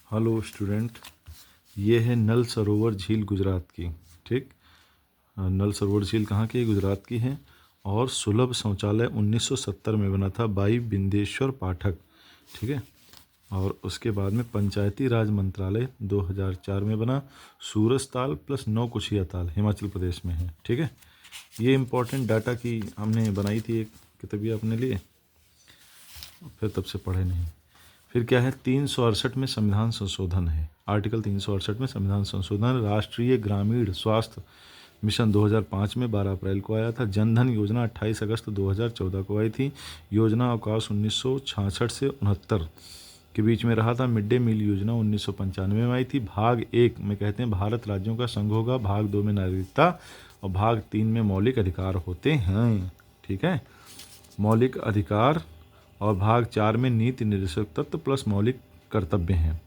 Hello student, ये है नल सरोवर झील गुजरात की। ठीक, नल सरोवर झील कहाँ की है? गुजरात की है। और सुलभ शौचालय 1970 में बना था बाई बिंदेश्वर पाठक। ठीक है। और उसके बाद में पंचायती राज मंत्रालय 2004 में बना। सूरज ताल प्लस नौकुचिया ताल हिमाचल प्रदेश में है। ठीक है। ये इम्पोर्टेंट डाटा की हमने बनाई थी एक किताबिया अपने लिए, फिर तब से पढ़े नहीं। फिर क्या है? 368 में संविधान संशोधन है। आर्टिकल 368 में संविधान संशोधन। राष्ट्रीय ग्रामीण स्वास्थ्य मिशन 2005 में 12 अप्रैल को आया था। जनधन योजना 28 अगस्त 2014 को आई थी। योजना अवकाश 1966 से 69 के बीच में रहा था। मिड डे मील योजना 1995 में आई थी। भाग 1 में कहते हैं भारत राज्यों का संघ होगा। भाग 2 में नागरिकता और भाग 3 में मौलिक अधिकार होते हैं। ठीक है, मौलिक अधिकार। और भाग 4 में नीति निर्देशक तत्व प्लस मौलिक कर्तव्य हैं।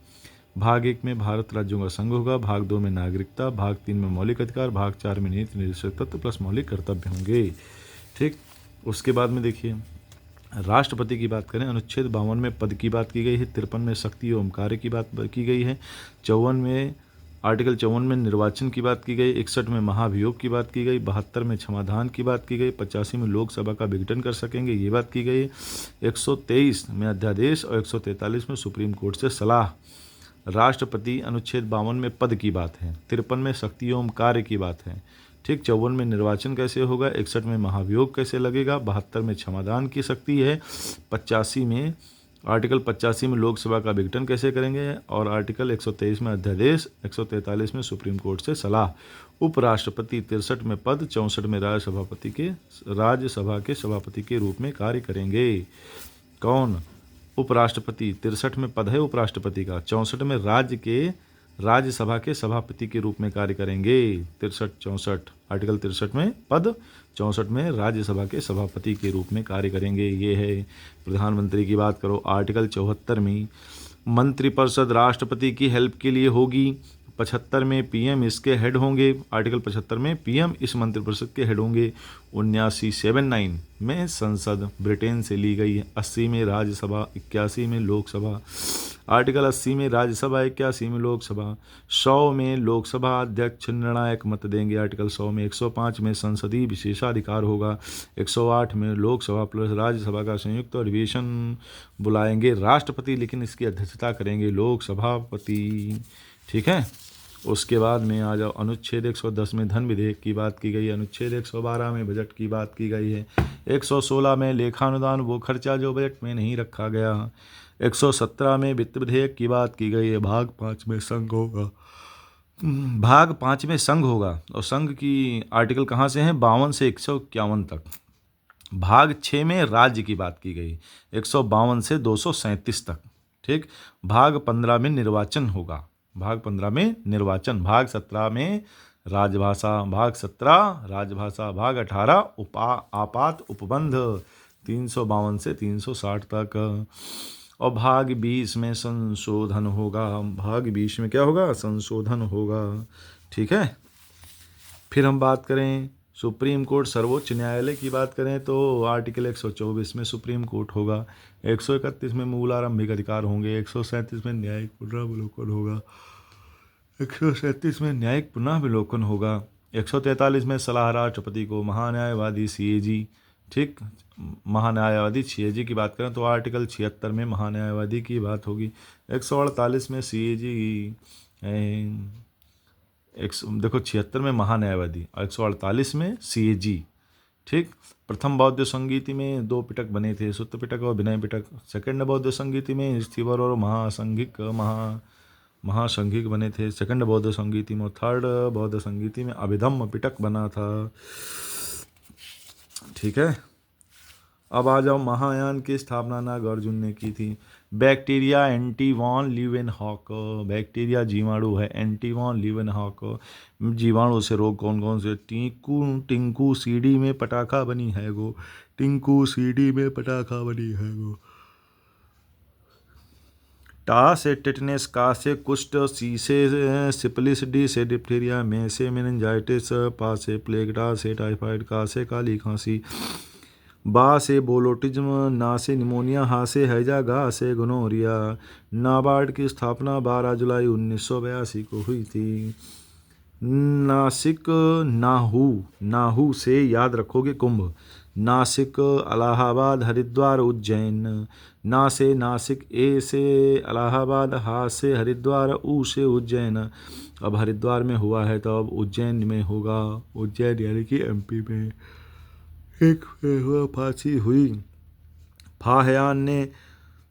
भाग 1 में भारत राज्यों का संघ होगा। भाग 2 में नागरिकता। भाग 3 में मौलिक अधिकार। भाग 4 में नीति निर्देशक तत्व प्लस मौलिक कर्तव्य होंगे। ठीक, उसके बाद में देखिए राष्ट्रपति की बात करें, अनुच्छेद 52 में पद की बात की गई है। 53 में शक्ति एवं कार्य की बात की गई है। 54 में आर्टिकल 54 में निर्वाचन की बात की गई। 61 में महाभियोग की बात की गई। 72 में क्षमादान की बात की गई। 85 में लोकसभा का विघटन कर सकेंगे, ये बात की गई। 123 में अध्यादेश और 143 में सुप्रीम कोर्ट से सलाह। राष्ट्रपति अनुच्छेद 52 में पद की बात है। 53 में शक्ति एवं कार्य की बात है। ठीक, 54 में निर्वाचन कैसे होगा। 61 में महाभियोग कैसे लगेगा। 72 में क्षमादान की शक्ति है। 85 में आर्टिकल 85 में लोकसभा का विघटन कैसे करेंगे। और आर्टिकल 123 में अध्यादेश, 143 में सुप्रीम कोर्ट से सलाह। उपराष्ट्रपति 63 में पद, 64 में राज्यसभा के सभापति के रूप में कार्य करेंगे। कौन? उपराष्ट्रपति। 63 में पद है उपराष्ट्रपति का। 64 में राज्यसभा के सभापति के रूप में कार्य करेंगे। 63-64 आर्टिकल 63 में पद, 64 में राज्यसभा के सभापति के रूप में कार्य करेंगे। ये है। प्रधानमंत्री की बात करो, आर्टिकल 74 में मंत्रिपरिषद राष्ट्रपति की हेल्प के लिए होगी। 75 में पीएम इसके हेड होंगे। आर्टिकल 75 में पीएम इस मंत्रिपरिषद के हेड होंगे। 79 में संसद ब्रिटेन से ली गई है। 80 में राज्यसभा, 81 में लोकसभा। आर्टिकल 80 में राज्यसभा, 81 में लोकसभा। 100 में लोकसभा अध्यक्ष निर्णायक मत देंगे। आर्टिकल 100 में 105 में संसदीय विशेषाधिकार होगा। 108 में लोकसभा प्लस राज्यसभा का संयुक्त अधिवेशन बुलाएंगे राष्ट्रपति, लेकिन इसकी अध्यक्षता करेंगे लोकसभापति। ठीक है। उसके बाद में आ जाओ, अनुच्छेद 110 में धन विधेयक की बात की गई है। अनुच्छेद 112 में बजट की बात की गई है। 116 में लेखानुदान, वो खर्चा जो बजट में नहीं रखा गया। 117 में वित्त विधेयक की बात की गई है। भाग 5 में संघ होगा। भाग 5 में संघ होगा। और संघ की आर्टिकल कहाँ से हैं? 52 से 151 तक। भाग 6 में राज्य की बात की गई, 152 से 237 तक। ठीक। भाग 15 में निर्वाचन होगा। भाग 15 में निर्वाचन। भाग 17 में राजभाषा। भाग 17 राजभाषा। भाग 18 आपात उपबंध 352 से 360 तक। और भाग 20 में संशोधन होगा। भाग 20 में क्या होगा? संशोधन होगा। ठीक है। फिर हम बात करें सुप्रीम कोर्ट सर्वोच्च न्यायालय की बात करें तो आर्टिकल 124 में सुप्रीम कोर्ट होगा। 131 में मूल आरंभिक अधिकार होंगे। 137 में न्यायिक पुनरावलोकन होगा। 137 में न्यायिक पुनरावलोकन होगा। 143 में सलाह राष्ट्रपति को। महान्यायवादी सीएजी। ठीक, महान्यायवादी सीएजी की बात करें तो आर्टिकल 76 में महान्यायवादी की बात होगी। 148 में सीएजी, देखो 76 में महान्यायवादी और 148 में सीएजी। ठीक। प्रथम बौद्ध संगीति में 2 पिटक बने थे, सुत्त पिटक और विनय पिटक। सेकंड बौद्ध संगीति में स्थिवर और महासंघिक बने थे सेकंड बौद्ध संगीति में। थर्ड बौद्ध संगीति में अभिधम्म पिटक बना था। ठीक है। अब आ जाओ, महायान की स्थापना नागार्जुन ने की थी। Bacteria Antonie van Leeuwenhoek. Bacteria जीवाणु है। एंटी वॉन लीवेनहॉक जीवाणु से रोग कौन कौन से? टिंकू सीडी में पटाखा बनी है गो। टिंकू सीडी में पटाखा बनी है गो। टा से टिटनेस, का से कुष्ठ, सी से सिपिलिस, डी से डिप्थीरिया, में से मेनिंजाइटिस, पा से प्लेग, टा से टाइफाइड, का से काली खांसी, बा से बोलोटिज्म, ना से निमोनिया, हा से हैजा, गा से गोनोरिया। नाबार्ड की स्थापना 12 जुलाई 1982 को हुई थी। नासिक, नाहू से याद रखोगे कुंभ। नासिक, इलाहाबाद, हरिद्वार, उज्जैन। ना से नासिक, ए से इलाहाबाद, हा से हरिद्वार, ऊ से उज्जैन। अब हरिद्वार में हुआ है तो अब उज्जैन में होगा। उज्जैन यानी कि एमपी में। एक हुआ फांसी हुई। फाहयान ने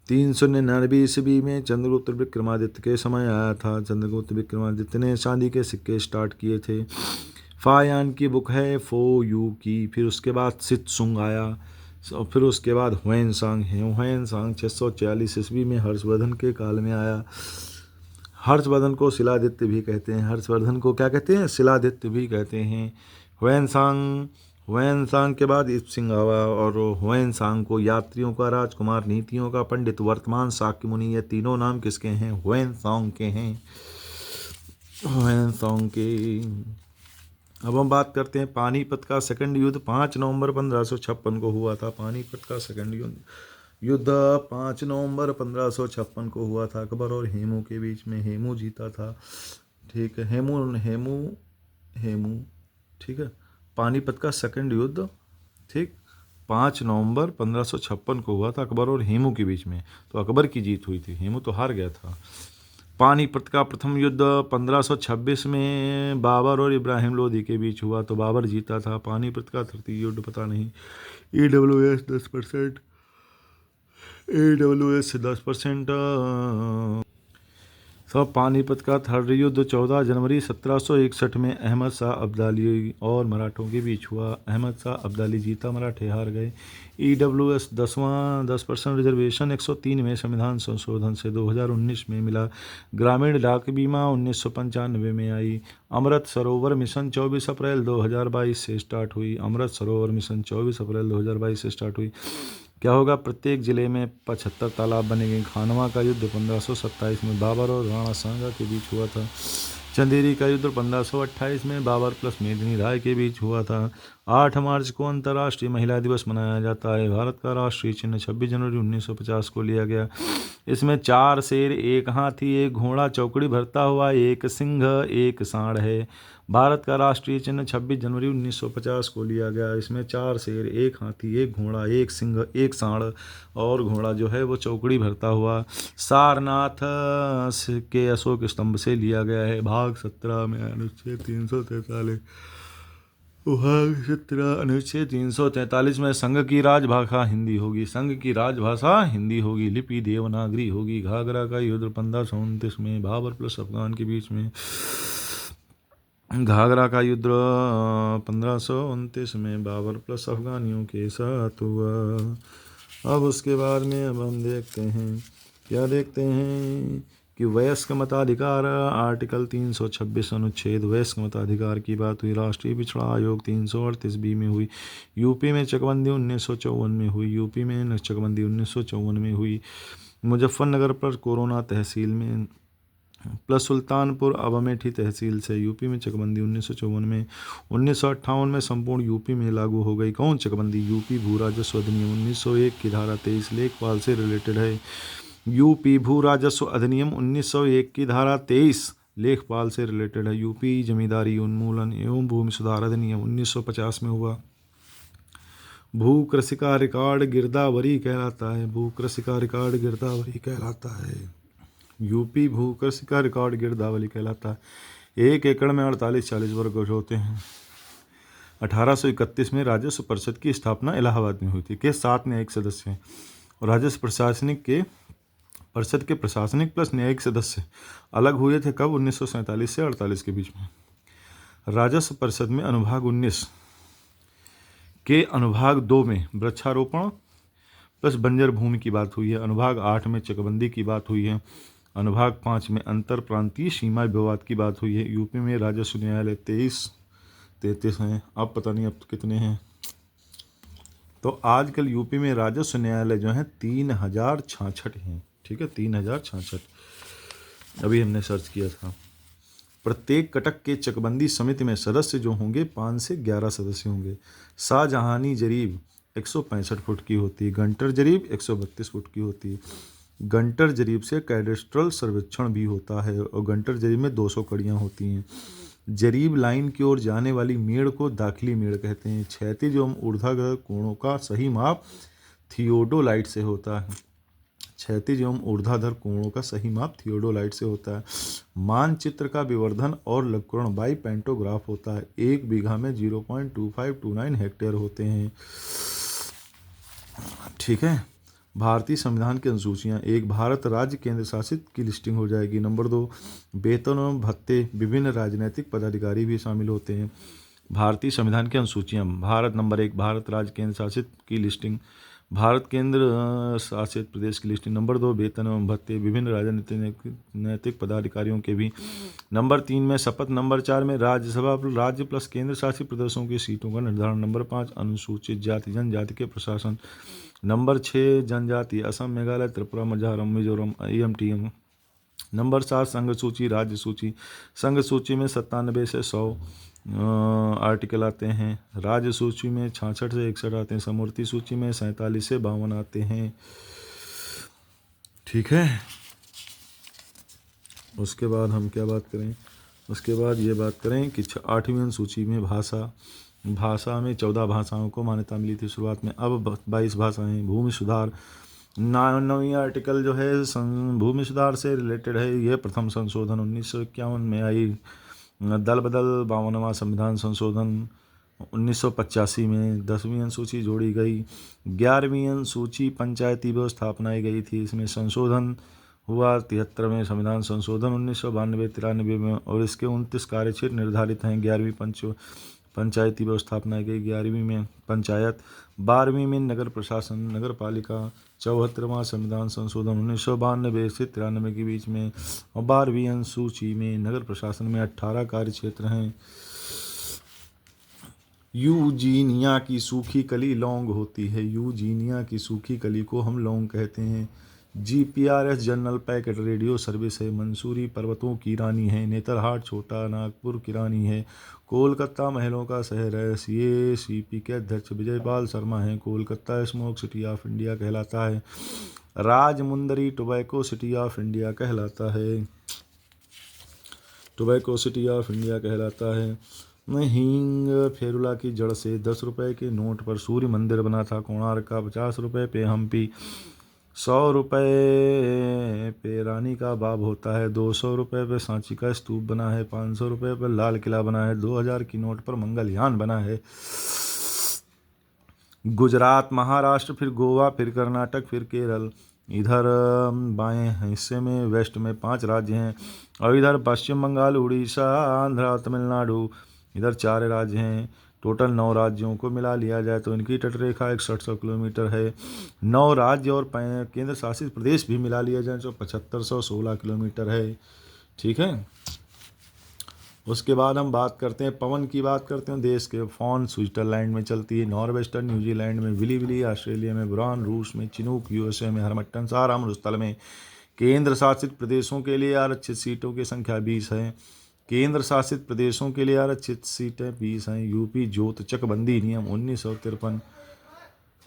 399 ईस्वी में चंद्रगुप्त विक्रमादित्य के समय आया था। चंद्रगुप्त विक्रमादित्य ने चांदी के सिक्के स्टार्ट किए थे। फाहयान की बुक है फो यू की। फिर उसके बाद सितसुंग आया और फिर उसके बाद ह्वेनसांग है। ह्वेनसांग 646 ईस्वी में हर्षवर्धन के काल में आया। हर्षवर्धन को शिलादित्य भी कहते हैं। हर्षवर्धन को क्या कहते हैं? शिलादित्य भी कहते हैं। ह्वेनसांग के बाद ईपसिंग आवा और ह्वेनसांग को यात्रियों का राजकुमार, नीतियों का पंडित, वर्तमान शाक्य मुनि, ये तीनों नाम किसके हैं? ह्वेनसांग के हैं। ह्वेनसांग के। अब हम बात करते हैं पानीपत का सेकंड युद्ध 5 नवंबर 1556 को हुआ था। पानीपत का सेकंड युद्ध 5 नवंबर 1556 को हुआ था। अकबर और हेमू के बीच में। हेमू जीता था। ठीक है, हेमू ठीक है। पानीपत का सेकंड युद्ध ठीक 5 नवंबर 1556 को हुआ था अकबर और हेमू के बीच में। तो अकबर की जीत हुई थी, हेमू तो हार गया था। पानीपत का प्रथम युद्ध 1526 में बाबर और इब्राहिम लोदी के बीच हुआ तो बाबर जीता था। पानीपत का तृतीय युद्ध पता नहीं। AWS 10%, AWS 10%। सब पानीपत का थर्ड युद्ध 14 जनवरी 1761 में अहमद शाह अब्दाली और मराठों के बीच हुआ। अहमद शाह अब्दाली जीता, मराठे हार गए। EWS 10% रिजर्वेशन 103 में संविधान संशोधन से 2019 में मिला। ग्रामीण डाक बीमा 1995 में आई। अमृत सरोवर मिशन 24 अप्रैल 2022 से स्टार्ट हुई। अमृत सरोवर मिशन 24 अप्रैल 2022 से स्टार्ट हुई। क्या होगा? प्रत्येक जिले में 75 तालाब बनेंगे। खानवा का युद्ध 1527 में बाबर और राणा सांगा के बीच हुआ था। चंदेरी का युद्ध 1528 में बाबर प्लस मेदिनी राय के बीच हुआ था। 8 मार्च को अंतर्राष्ट्रीय महिला दिवस मनाया जाता है। भारत का राष्ट्रीय चिन्ह 26 जनवरी 1950 को लिया गया। इसमें 4 शेर, 1 हाथी, 1 घोड़ा, चौकड़ी भरता हुआ 1 सिंह, 1 सांड है। भारत का राष्ट्रीय चिन्ह 26 जनवरी 1950 को लिया गया। इसमें 4 शेर, 1 हाथी, 1 घोड़ा, 1 सिंह, 1 सांड और घोड़ा जो है वो चौकड़ी भरता हुआ सारनाथ के अशोक स्तंभ से लिया गया है। भाग 17 में अनुच्छेद 343 अनुच्छेद 343 में संघ की राजभाषा हिंदी होगी। संघ की राजभाषा हिंदी होगी। लिपि देवनागरी होगी। घाघरा का युद्ध 1529 में बाबर प्लस अफगान के बीच में। घाघरा का युद्ध 1529 में बाबर प्लस अफगानियों के साथ हुआ। अब उसके बाद में अब हम देखते हैं, क्या देखते हैं कि वयस्क मताधिकार आर्टिकल 326 अनुच्छेद वयस्क मताधिकार की बात हुई। राष्ट्रीय पिछड़ा आयोग 338B में हुई। यूपी में चकबंदी 1954 में हुई। यूपी में चकबंदी 1954 में हुई। मुजफ्फरनगर पर कोरोना तहसील में प्लस सुल्तानपुर अब अमेठी तहसील से। यूपी में चकबंदी 1954 में। 1958 में संपूर्ण यूपी में लागू हो गई। कौन चकबंदी? यूपी भू राजस्व अधिनियम 1901 की धारा 23 लेखपाल से रिलेटेड है। यूपी भू राजस्व अधिनियम 1901 की धारा 23 लेखपाल से रिलेटेड है। यूपी जमींदारी उन्मूलन एवं भूमि सुधार अधिनियम 1950 में हुआ। भू कृषि का रिकॉर्ड गिरदावरी कहलाता है। भू कृषि का रिकॉर्ड गिरदावरी कहलाता है। यूपी भू कृषि का रिकॉर्ड गिरदावरी कहलाता है। 1 एकड़ में 48-40 वर्ग गज होते हैं। 1831 में राजस्व परिषद की स्थापना इलाहाबाद में हुई थी। के 7 न्यायिक सदस्य हैं और राजस्व प्रशासनिक के परिषद के प्रशासनिक प्लस न्यायिक सदस्य अलग हुए थे। कब? 1947 से 48 के बीच में। राजस्व परिषद में अनुभाग 19 के अनुभाग 2 में वृक्षारोपण प्लस बंजर भूमि की बात हुई है। अनुभाग 8 में चकबंदी की बात हुई है। अनुभाग 5 में अंतर प्रांतीय सीमा विवाद की बात हुई है। यूपी में राजस्व न्यायालय 33 हैं। अब पता नहीं अब कितने हैं। तो आजकल यूपी में राजस्व न्यायालय जो हैं 3066 हैं। ठीक है, 3066 अभी हमने सर्च किया था। प्रत्येक कटक के चकबंदी समिति में सदस्य जो होंगे 5 से 11 सदस्य होंगे। शाहजहानी जरीब 165 फुट की होती है। गंटर जरीब 132 फुट की होती है। गंटर जरीब से कैडेस्ट्रल सर्वेक्षण भी होता है और गंटर जरीब में 200 कड़ियाँ होती हैं। जरीब लाइन की ओर जाने वाली मेड़ को दाखिली मेड़ कहते हैं। क्षैतिज एवं ऊर्ध्वाधर कोणों का सही माप थियोडोलाइट से होता है। क्षैतिज एवं ऊर्ध्वाधर कोणों का सही माप थियोडोलाइट से होता है। मानचित्र का विवर्धन और लघुकरण बाई पेंटोग्राफ होता है। 1 बीघा में 0.2529 हेक्टेयर होते हैं। ठीक है। भारतीय संविधान की अनुसूचियाँ। 1 भारत राज्य केंद्र शासित की लिस्टिंग हो जाएगी। नंबर 2 वेतन एवं भत्ते विभिन्न राजनीतिक पदाधिकारी भी शामिल होते हैं। भारतीय संविधान की अनुसूचियाँ। भारत नंबर 1 भारत राज्य केंद्र शासित की लिस्टिंग, भारत केंद्र शासित प्रदेश की लिस्टिंग। नंबर 2 वेतन एवं भत्ते विभिन्न राजनीतिक नैतिक पदाधिकारियों के भी। नंबर 3 में शपथ। नंबर 4 में राज्यसभा राज्य प्लस केंद्र शासित प्रदेशों की सीटों का निर्धारण। नंबर 5 अनुसूचित जाति जनजाति के प्रशासन। नंबर 6 जनजाति असम मेघालय त्रिपुरा मिजोरम EMTM। नंबर 7 संघ सूची राज्य सूची। संघ सूची में 97 से 100 आर्टिकल आते हैं। राज्य सूची में 66 से 61 आते हैं। समवर्ती सूची में 47 से 52 आते हैं। ठीक है। उसके बाद हम क्या बात करें, उसके बाद ये बात करें कि 8वीं अनुसूची में भाषा में 14 भाषाओं को मान्यता मिली थी शुरुआत में, अब 22 भाषाएं। भूमि सुधार 9वीं आर्टिकल जो है भूमि सुधार से रिलेटेड है। ये प्रथम संशोधन 1951 में आई। दल बदल 52वां संविधान संशोधन 1985 में। 10वीं अनुसूची जोड़ी गई। 11वीं अनुसूची पंचायती व्यवस्था अपनाई गई थी। इसमें संशोधन हुआ 73वें संविधान संशोधन 1992-93 में और इसके 29 कार्यक्षेत्र निर्धारित हैं। 11वीं पंचायती व्यवस्था अपनाई गई। 11वीं में पंचायत। 12वीं में नगर प्रशासन नगर पालिका। 74वां संविधान संशोधन 1992 से 93 के बीच में और 12वीं अनुसूची में नगर प्रशासन में 18 कार्यक्षेत्र हैं। यूजीनिया की सूखी कली लौंग होती है। यूजीनिया की सूखी कली को हम लौंग कहते हैं। GPRS general packet radio service है। मंसूरी पर्वतों की रानी है। नेतरहाट छोटा नागपुर की रानी है। कोलकाता महलों का शहर है। CACP के अध्यक्ष विजयपाल शर्मा हैं। Kolkata smoke city of India कहलाता है। Rajahmundry tobacco city of India कहलाता है। टोबैको सिटी ऑफ इंडिया कहलाता है। हींग फेरुला की जड़ से 10 रुपए के नोट पर सूर्य मंदिर बना था। कोणार्क का 50 रुपए पे हम्पी। 100 रुपए पे रानी का बाब होता है। 200 रुपए पे सांची का स्तूप बना है। 500 रुपए पर लाल किला बना है। 2000 की नोट पर मंगलयान बना है। गुजरात, महाराष्ट्र, फिर गोवा, फिर कर्नाटक, फिर केरल। इधर बाएं हिस्से में वेस्ट में 5 राज्य हैं और इधर पश्चिम बंगाल, उड़ीसा, आंध्र, तमिलनाडु, इधर 4 राज्य हैं। टोटल 9 राज्यों को मिला लिया जाए तो इनकी तटरेखा 6100 किलोमीटर है। 9 राज्य और केंद्र शासित प्रदेश भी मिला लिया जाए तो 7516 किलोमीटर है। ठीक है। उसके बाद हम बात करते हैं पवन की बात करते हैं। देश के फॉन स्विट्जरलैंड में चलती है। नॉर्वेस्टर्न न्यूजीलैंड में। विली विली ऑस्ट्रेलिया में। बुरान रूस में। चिनूक USA में। हरमट्टन साराम रुस्तल में। केंद्र शासित प्रदेशों के लिए आरक्षित सीटों की संख्या 20 है। केंद्र शासित प्रदेशों के लिए आरक्षित सीटें 20 हैं। यूपी जोत चकबंदी नियम 1953।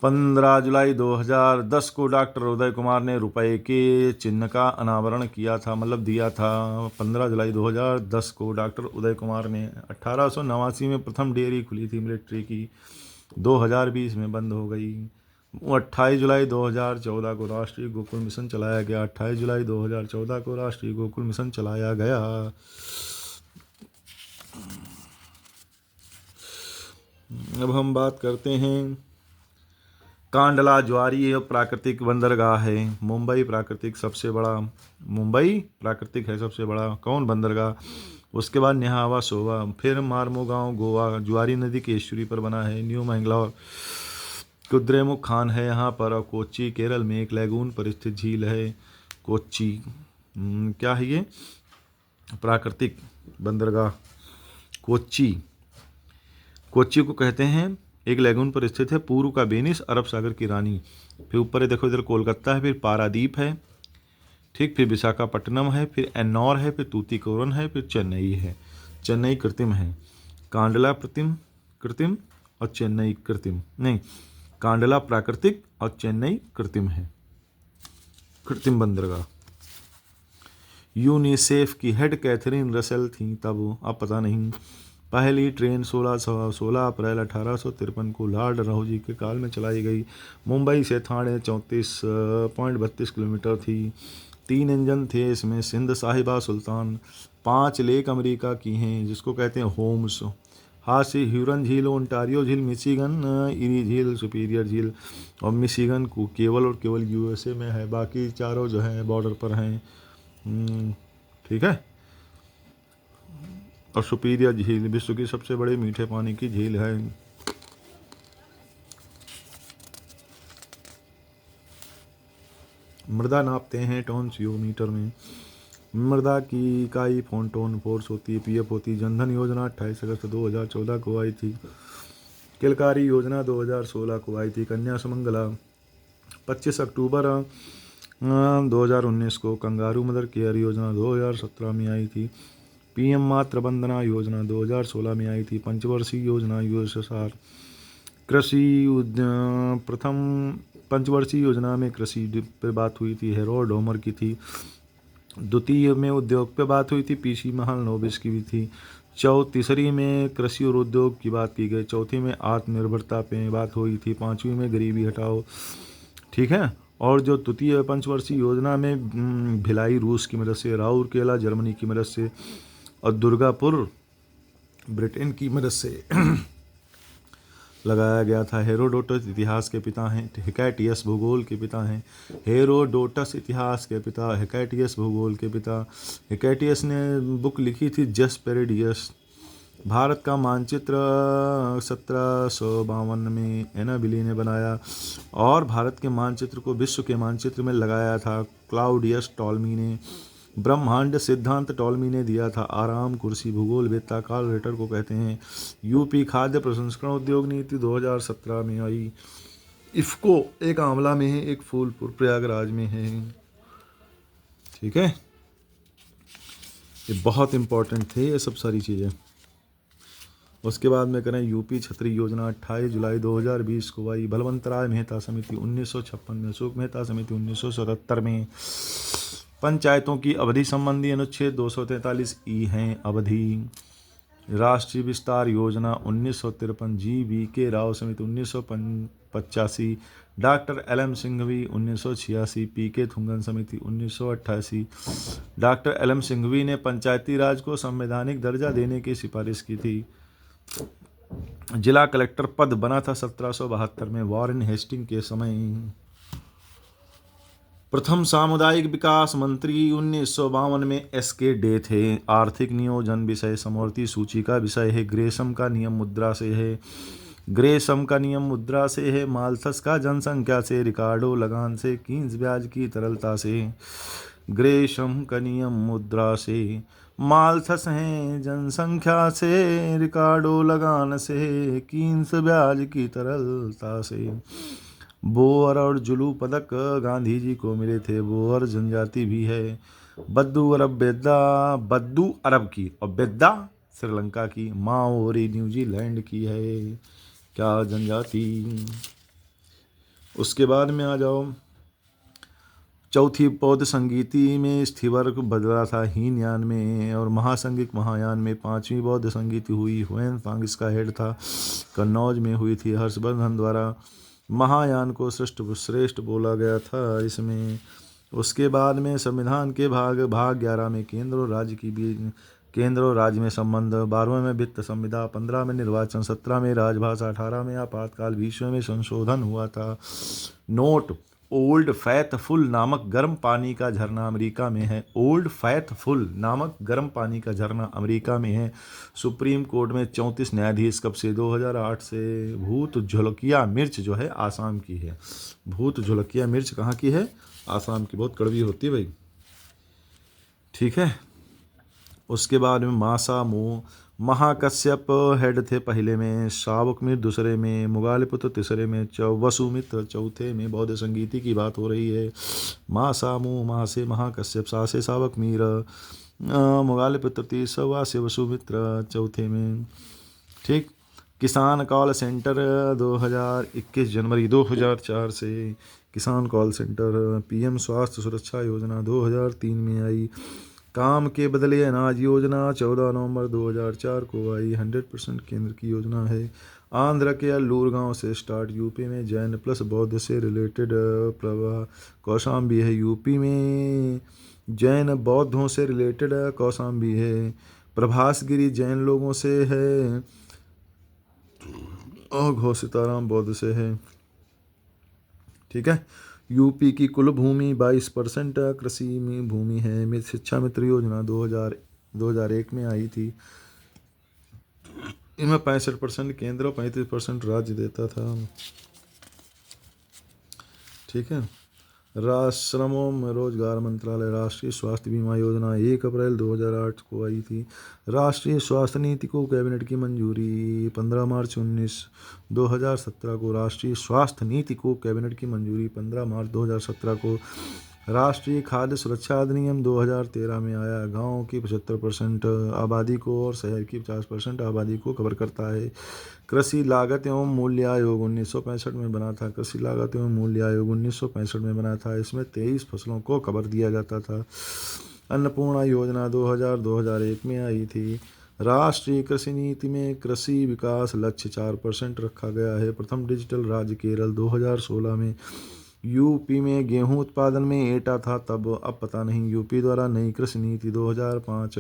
15 जुलाई 2010 को डॉक्टर उदय कुमार ने रुपए के चिन्ह का अनावरण किया था, मतलब दिया था। 15 जुलाई 2010 को डॉक्टर उदय कुमार ने। 1889 में प्रथम डेयरी खुली थी मिलिट्री की, 2020 में बंद हो गई। 28 जुलाई 2014 को राष्ट्रीय गोकुल मिशन चलाया गया। 28 जुलाई 2014 को राष्ट्रीय गोकुल मिशन चलाया गया। अब हम बात करते हैं कांडला ज्वारी प्राकृतिक बंदरगाह है। मुंबई प्राकृतिक है सबसे बड़ा कौन बंदरगाह। उसके बाद न्याहावा सोवा, फिर मार्मोगांव गोवा ज्वारी नदी के एस्चुरी पर बना है। न्यू मैंगलोर कुद्रेमुख खान है यहाँ पर। और कोच्चि केरल में एक लैगून पर स्थित झील है कोच्चि। क्या है ये प्राकृतिक बंदरगाह कोच्चि को कहते हैं। एक लैगून पर स्थित है। पूर्व का वेनिस अरब सागर की रानी। फिर ऊपर है देखो, इधर कोलकाता है, फिर पारादीप है, ठीक, फिर विशाखापट्टनम है, फिर एन्नौर है, फिर तूतीकोरन है, फिर चेन्नई है। चेन्नई कृत्रिम है। कांडला कृत्रिम और चेन्नई कृत्रिम नहीं। कांडला प्राकृतिक और चेन्नई कृत्रिम है, कृत्रिम बंदरगाह। यूनिसेफ की हेड कैथरीन रसेल थी तब, अब पता नहीं। पहली ट्रेन 16 अप्रैल 1853 को लॉर्ड रहोजी के काल में चलाई गई। मुंबई से ठाणे 34.32 किलोमीटर थी। 3 इंजन थे इसमें, सिंध, साहिबा, सुल्तान। 5 लेक अमेरिका की हैं जिसको कहते हैं होम्स। हासी, ह्यूरन झील, ओंटारियो झील, मिशिगन, इरी झील, सुपीरियर झील। और मिशिगन को केवल और केवल यूएसए में है, बाकी चारों जो हैं बॉर्डर पर हैं। ठीक है। और सुपीरियर झील विश्व की सबसे बड़ी मीठे पानी की झील है। मृदा नापते हैं टोन्सियोमीटर में। मृदा की इकाई फोन्टोन फोर्स होती है, पीएफ होती है। जनधन योजना 28 अगस्त 2014 को आई थी। किलकारी योजना 2016 को आई थी। कन्या सुमंगला 25 अक्टूबर 2019 को। कंगारू मदर केयर योजना 2017 में आई थी। पीएम मातृ वंदना योजना 2016 में आई थी। पंचवर्षीय योजना यूएसएसआर। कृषि प्रथम पंचवर्षीय योजना में कृषि पे बात हुई थी, हेरोल्ड होमर की थी। द्वितीय में उद्योग पे बात हुई थी, पीसी महालनोबिस की भी थी। तीसरी में कृषि और उद्योग की बात की गई। चौथी में आत्मनिर्भरता पे बात हुई थी। 5वीं में गरीबी हटाओ। ठीक है। और जो तृतीय पंचवर्षीय योजना में भिलाई रूस की मदद से, राउरकेला जर्मनी की मदद से और दुर्गापुर ब्रिटेन की मदद से लगाया गया था। हेरोडोटस इतिहास के पिता हैं। हिकैटियस भूगोल के पिता हैं। हेरोडोटस इतिहास के पिता, हिकैटियस भूगोल के पिता। हिकैटियस ने बुक लिखी थी जसपेरेडियस। भारत का मानचित्र 1752 में एनाबिली ने बनाया और भारत के मानचित्र को विश्व के मानचित्र में लगाया था क्लाउडियस टॉलमी ने। ब्रह्मांड सिद्धांत टॉलमी ने दिया था। आराम कुर्सी भूगोलवेत्ता कार्ल रिटर को कहते हैं। यूपी खाद्य प्रसंस्करण उद्योग नीति 2017 में आई। इफ़को एक आंवला में है, एक फूलपुर प्रयागराज में है। ठीक है। ये बहुत इंपॉर्टेंट थे ये सब सारी चीज़ें। उसके बाद में करें यूपी छतरी योजना 28 जुलाई 2020 को आई। बलवंतराय मेहता समिति 1956 में, अशोक मेहता समिति 1977 में। पंचायतों की अवधि संबंधी अनुच्छेद 243 ई हैं अवधि। राष्ट्रीय विस्तार योजना 1953, जी.वी. के राव समिति 1985, doctor LM. Singhvi 1986, PK. Thungon समिति 1988। Doctor LM. सिंघवी ने पंचायती राज को संवैधानिक दर्जा देने की सिफारिश की थी। जिला कलेक्टर पद बना था 1772 में वॉरेन हेस्टिंग के समय। प्रथम सामुदायिक विकास मंत्री 1952 में एस.के. डे थे। आर्थिक नियोजन विषय समवर्ती सूची का विषय है। ग्रेशम का नियम मुद्रा से है। ग्रेशम का नियम मुद्रा से है। माल्थस का जनसंख्या से, रिकार्डो लगान से, कीन्स ब्याज की तरलता से। ग्रेशम का नियम मुद्रा से, माल्थस हैं जनसंख्या से, रिकार्डो लगान से, कीन्स ब्याज की तरलता से। बोअर और जुलू पदक गांधी जी को मिले थे। बोअर जनजाति भी है। बद्दू अरब बेदा, बद्दू अरब की और बेदा श्रीलंका की। माओरी न्यूजीलैंड की है। क्या जनजाति। उसके बाद में आ जाओ। चौथी बौद्ध संगीति में स्थिवर बदला था हीनयान में और महासंगिक महायान में। 5वीं बौद्ध संगीति हुई हुएनसांग इसका हेड था। कन्नौज में हुई थी हर्षवर्धन द्वारा। महायान को श्रेष्ठ बोला गया था इसमें। उसके बाद में संविधान के भाग 11 में केंद्र और राज्य में संबंध, 12वें में वित्त संविदा, 15 में निर्वाचन, 17 में राजभाषा, 18 में आपातकाल, 20वें में संशोधन हुआ था। नोट, ओल्ड फैथफुल नामक गर्म पानी का झरना अमेरिका में है। ओल्ड फैथफुल नामक गर्म पानी का झरना अमेरिका में है। सुप्रीम कोर्ट में 34 न्यायाधीश कब से, 2008 से। भूत झुलकिया मिर्च जो है आसाम की है। भूत झुलकिया मिर्च कहाँ की है? आसाम की। बहुत कड़वी होती है भाई। ठीक है। उसके बाद में मासा मो, महाकश्यप हेड थे पहले में, शावकमित्र दूसरे में, मुगालिपुत्र तीसरे में, वसुमित्र चौथे में। बौद्ध संगीति की बात हो रही है। मासामू, महा से महाकश्यप, सा से शावकमित्र, मुगालिपुत्र तीसरा से वसुमित्र चौथे में। ठीक। किसान कॉल सेंटर 2021 जनवरी 2004 से किसान कॉल सेंटर। पीएम स्वास्थ्य सुरक्षा योजना 2003 में आई। काम के बदले अनाज योजना 14 नवंबर 2004 को आई। 100% केंद्र की योजना है। आंध्र के अल्लूर गांव से स्टार्ट। यूपी में जैन प्लस बौद्ध से रिलेटेड प्रभा कौशाम्बी है। यूपी में जैन बौद्धों से रिलेटेड कौशाम्बी है। प्रभास गिरी जैन लोगों से है और घोषिताराम बौद्ध से है। ठीक है। यूपी की कुल भूमि 22% कृषि में भूमि है। शिक्षा मित्र योजना 2001 में आई थी। इनमें 65% केंद्र और 35% राज्य देता था। ठीक है। श्रम एवं रोजगार मंत्रालय। राष्ट्रीय स्वास्थ्य बीमा योजना 1 अप्रैल 2008 को आई थी। राष्ट्रीय स्वास्थ्य नीति को कैबिनेट की मंजूरी 15 मार्च 2017 को। राष्ट्रीय स्वास्थ्य नीति को कैबिनेट की मंजूरी 15 मार्च 2017 को। राष्ट्रीय खाद्य सुरक्षा अधिनियम 2013 में आया। गाँव की 75% आबादी को और शहर की 50% आबादी को कवर करता है। कृषि लागत एवं मूल्य आयोग 1965 में बना था। कृषि लागत एवं मूल्य आयोग 1965 में बना था। इसमें 23 फसलों को कवर दिया जाता था। अन्नपूर्णा योजना 2001 में आई थी। राष्ट्रीय कृषि नीति में कृषि विकास लक्ष्य 4% रखा गया है। प्रथम डिजिटल राज्य केरल 2016 में। यूपी में गेहूं उत्पादन में एटा था तब, अब पता नहीं। यूपी द्वारा नई कृषि नीति 2005।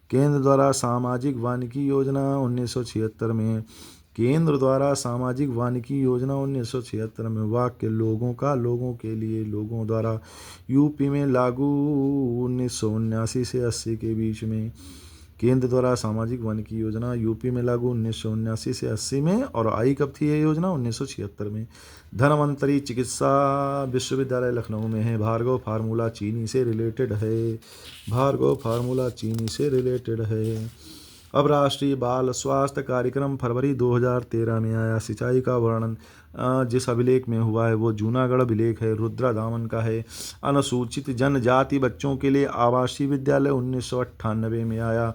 केंद्र द्वारा सामाजिक वानिकी योजना 1976 में। केंद्र द्वारा सामाजिक वानिकी योजना 1976 में। वाक्य लोगों का लोगों के लिए लोगों द्वारा। यूपी में लागू 1979 से 80 के बीच में। केंद्र द्वारा सामाजिक वानिकी योजना यूपी में लागू 1979 से 80 में। और आई कब थी ये योजना? 1976 में। धन्वंतरी चिकित्सा विश्वविद्यालय लखनऊ में है। भार्गव फार्मूला चीनी से रिलेटेड है। भार्गव फार्मूला चीनी से रिलेटेड है। अब राष्ट्रीय बाल स्वास्थ्य कार्यक्रम फरवरी 2013 में आया। सिंचाई का वर्णन जिस अभिलेख में हुआ है वो जूनागढ़ अभिलेख है, रुद्रा दामन का है। अनुसूचित जनजाति बच्चों के लिए आवासीय विद्यालय 1998 में आया।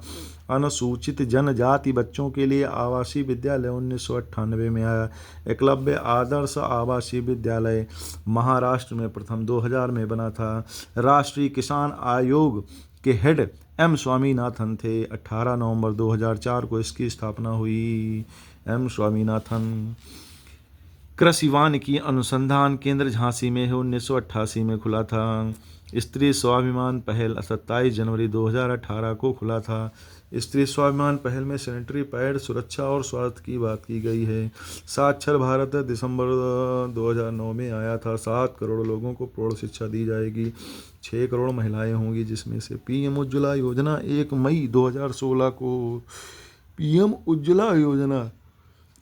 अनुसूचित जनजाति बच्चों के लिए आवासीय विद्यालय 1998 में आया। एकलव्य आदर्श आवासीय विद्यालय महाराष्ट्र में प्रथम 2000 में बना था। राष्ट्रीय किसान आयोग के हेड एम स्वामीनाथन थे। 18 नवंबर 2004 को इसकी स्थापना हुई। एम स्वामीनाथन। कृषि वानिकी अनुसंधान केंद्र झांसी में है। 1988 में खुला था। स्त्री स्वाभिमान पहल 27 जनवरी 2018 को खुला था। स्त्री स्वाभिमान पहल में सैनिटरी पैड सुरक्षा और स्वास्थ्य की बात की गई है। साक्षर भारत दिसंबर 2009 में आया था। 7 करोड़ लोगों को प्रौढ़ शिक्षा दी जाएगी। 6 करोड़ महिलाएं होंगी, जिसमें से पीएम उज्ज्वला योजना 1 मई 2016 को। पीएम उज्ज्वला योजना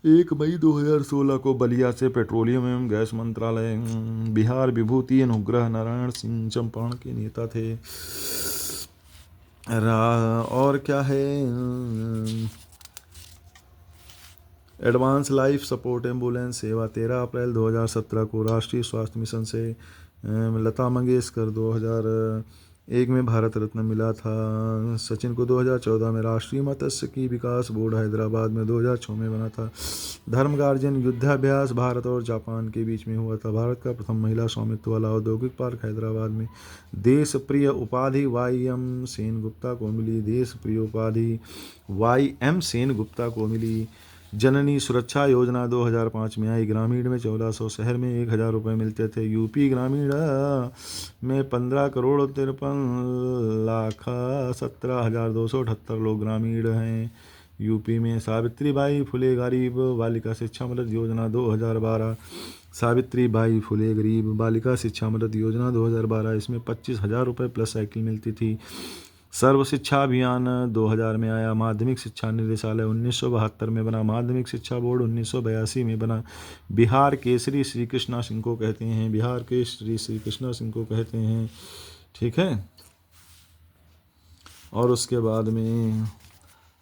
1 मई 2016 को बलिया से पेट्रोलियम एवं गैस मंत्रालय। बिहार विभूति अनुग्रह नारायण सिंह चंपारण के नेता थे। और क्या है? एडवांस लाइफ सपोर्ट एम्बुलेंस सेवा 13 अप्रैल 2017 को। राष्ट्रीय स्वास्थ्य मिशन से लता मंगेशकर 2001 में भारत रत्न मिला था। सचिन को 2014 में। राष्ट्रीय मत्स्य की विकास बोर्ड हैदराबाद में 2006 में बना था। धर्मगार्जन युद्धाभ्यास भारत और जापान के बीच में हुआ था। भारत का प्रथम महिला स्वामित्व वाला औद्योगिक पार्क हैदराबाद में। देश प्रिय उपाधि वाई.एम. सेनगुप्ता को मिली। देश प्रिय उपाधि वाई.एम. सेनगुप्ता को मिली। जननी सुरक्षा योजना 2005 में आई। ग्रामीण में 1400, शहर में 1000 रुपये मिलते थे। यूपी ग्रामीण में 15 करोड़ 53 लाख 17,278 लोग ग्रामीण हैं। यूपी में सावित्री बाई फुले गरीब बालिका शिक्षा मदद योजना 2012। सावित्री बाई फुले गरीब बालिका शिक्षा मदद योजना 2012। इसमें 25,000 रुपये प्लस साइकिल मिलती थी। सर्व शिक्षा अभियान 2000 में आया। माध्यमिक शिक्षा निदेशालय 1972 में बना। माध्यमिक शिक्षा बोर्ड 1982 में बना। बिहार केसरी श्री कृष्णा सिंह को कहते हैं। बिहार के श्री कृष्णा सिंह को कहते हैं। ठीक है। और उसके बाद में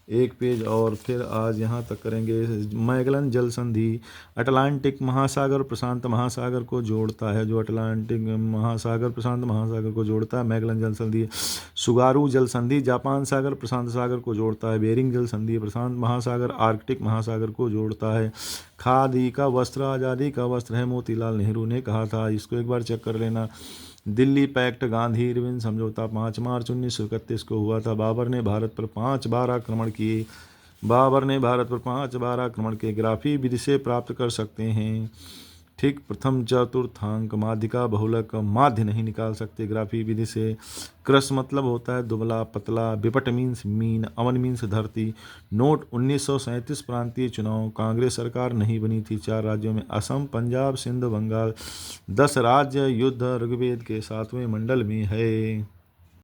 एक पेज और फिर आज यहाँ तक करेंगे। मैगलन जल संधि अटलांटिक महासागर प्रशांत महासागर को जोड़ता है, जो अटलांटिक महासागर प्रशांत महासागर को जोड़ता है मैगलन जल संधि। सुगारू जल संधि जापान सागर प्रशांत सागर को जोड़ता है। बेरिंग जल संधि प्रशांत महासागर आर्कटिक महासागर को जोड़ता है। खादी का वस्त्र आज़ादी का वस्त्र है, मोतीलाल नेहरू ने कहा था। इसको एक बार चेक कर लेना। दिल्ली पैक्ट गांधी इरविन समझौता 5 मार्च 1931 को हुआ था। बाबर ने भारत पर 5 बार आक्रमण किए। ग्राफी विधि से प्राप्त कर सकते हैं। ठीक, प्रथम चतुर्थांक माध्यिका बहुलक माध्य नहीं निकाल सकते ग्राफी विधि से। क्रस मतलब होता है दुबला पतला। विपट मीन्स मीन। अवन मीन्स धरती। नोट 1937 प्रांतीय चुनाव। कांग्रेस सरकार नहीं बनी थी। 4 राज्यों में असम पंजाब सिंध बंगाल। 10 राज्य युद्ध ऋग्वेद के 7वें मंडल में है।